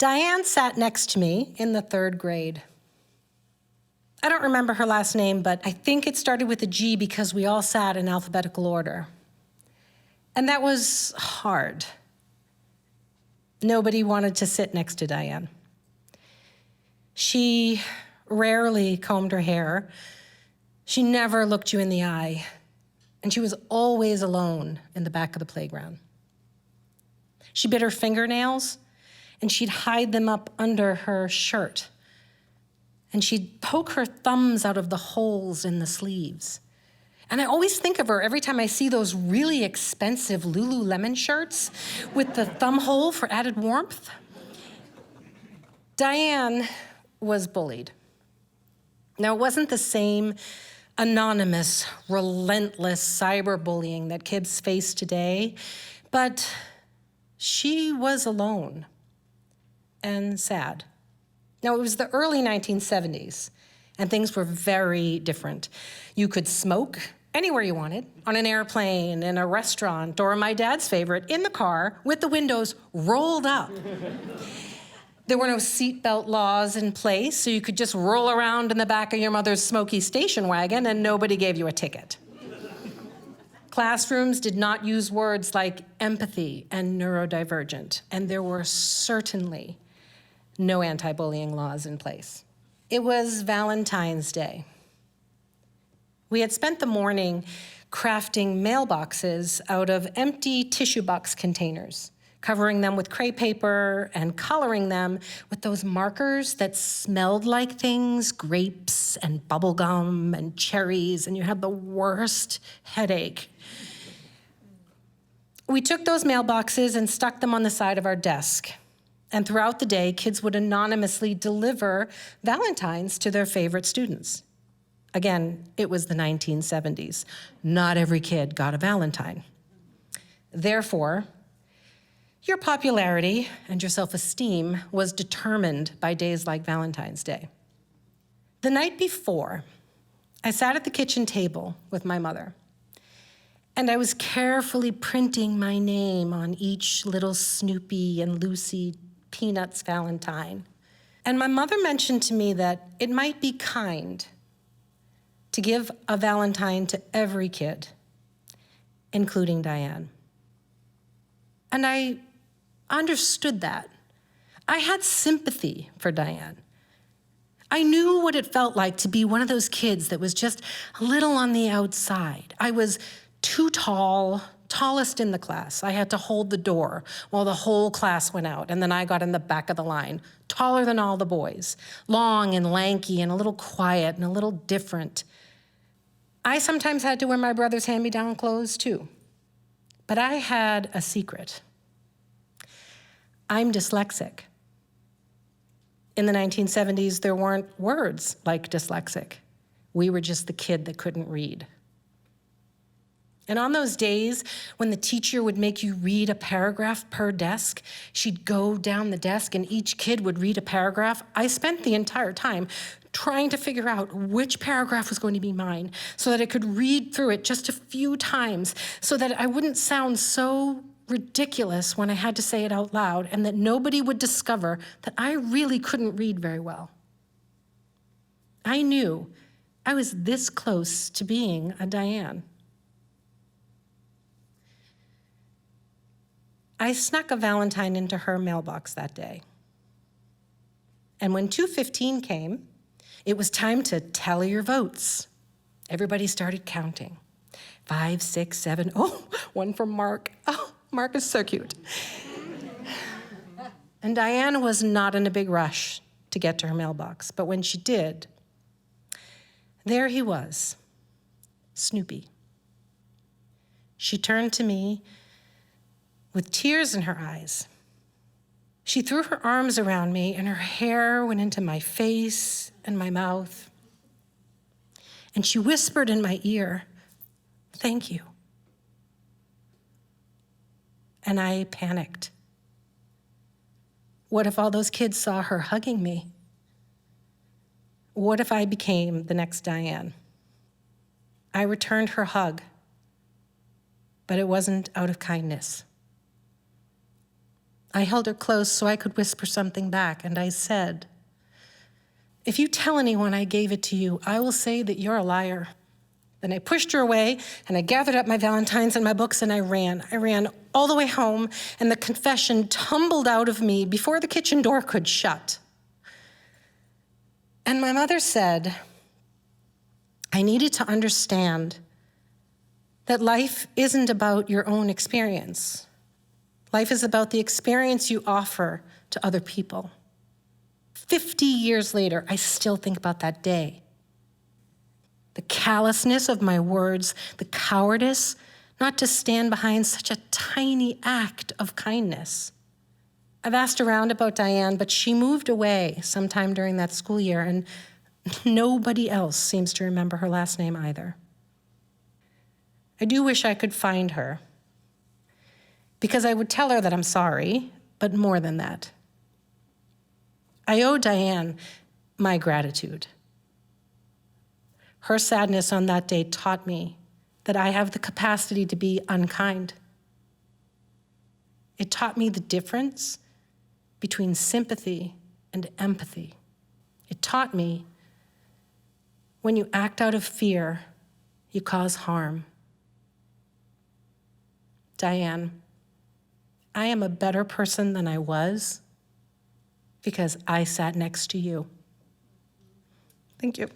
Diane sat next to me in the 3rd grade. I don't remember her last name, but I think it started with a G because we all sat in alphabetical order. And that was hard. Nobody wanted to sit next to Diane. She rarely combed her hair. She never looked you in the eye. And she was always alone in the back of the playground. She bit her fingernails, and she'd hide them up under her shirt. And she'd poke her thumbs out of the holes in the sleeves. And I always think of her every time I see those really expensive Lululemon shirts with the thumb hole for added warmth. Diane was bullied. Now, it wasn't the same anonymous, relentless cyberbullying that kids face today, but she was alone and sad. Now, it was the early 1970s, and things were very different. You could smoke anywhere you wanted, on an airplane, in a restaurant, or my dad's favorite, in the car with the windows rolled up. There were no seatbelt laws in place, so you could just roll around in the back of your mother's smoky station wagon and nobody gave you a ticket. Classrooms did not use words like empathy and neurodivergent, and there were certainly no anti-bullying laws in place. It was Valentine's Day. We had spent the morning crafting mailboxes out of empty tissue box containers, covering them with crepe paper and coloring them with those markers that smelled like things, grapes and bubble gum and cherries, and you had the worst headache. We took those mailboxes and stuck them on the side of our desk. And throughout the day, kids would anonymously deliver Valentines to their favorite students. Again, it was the 1970s. Not every kid got a Valentine. Therefore, your popularity and your self-esteem was determined by days like Valentine's Day. The night before, I sat at the kitchen table with my mother, and I was carefully printing my name on each little Snoopy and Lucy Peanuts Valentine. And my mother mentioned to me that it might be kind to give a Valentine to every kid, including Diane. And I understood that. I had sympathy for Diane. I knew what it felt like to be one of those kids that was just a little on the outside. I was too tall, tallest in the class. I had to hold the door while the whole class went out, and then I got in the back of the line, taller than all the boys, long and lanky and a little quiet and a little different. I sometimes had to wear my brother's hand-me-down clothes too, but I had a secret. I'm dyslexic. In the 1970s, there weren't words like dyslexic. We were just the kid that couldn't read. And on those days when the teacher would make you read a paragraph per desk, she'd go down the desk and each kid would read a paragraph. I spent the entire time trying to figure out which paragraph was going to be mine so that I could read through it just a few times so that I wouldn't sound so ridiculous when I had to say it out loud and that nobody would discover that I really couldn't read very well. I knew I was this close to being a Diane. I snuck a Valentine into her mailbox that day. And when 2:15 came, it was time to tally your votes. Everybody started counting. 5, 6, 7, oh, one from Mark. Oh, Mark is so cute. And Diane was not in a big rush to get to her mailbox, but when she did, there he was, Snoopy. She turned to me with tears in her eyes. She threw her arms around me and her hair went into my face and my mouth. And she whispered in my ear, "Thank you." And I panicked. What if all those kids saw her hugging me? What if I became the next Diane? I returned her hug, but it wasn't out of kindness. I held her close so I could whisper something back, and I said, "If you tell anyone I gave it to you, I will say that you're a liar." Then I pushed her away, and I gathered up my Valentines and my books, and I ran. I ran all the way home, and the confession tumbled out of me before the kitchen door could shut. And my mother said, I needed to understand that life isn't about your own experience. Life is about the experience you offer to other people. 50 years later, I still think about that day. The callousness of my words, the cowardice not to stand behind such a tiny act of kindness. I've asked around about Diane, but she moved away sometime during that school year, and nobody else seems to remember her last name either. I do wish I could find her, because I would tell her that I'm sorry, but more than that. I owe Diane my gratitude. Her sadness on that day taught me that I have the capacity to be unkind. It taught me the difference between sympathy and empathy. It taught me when you act out of fear, you cause harm. Diane, I am a better person than I was because I sat next to you. Thank you.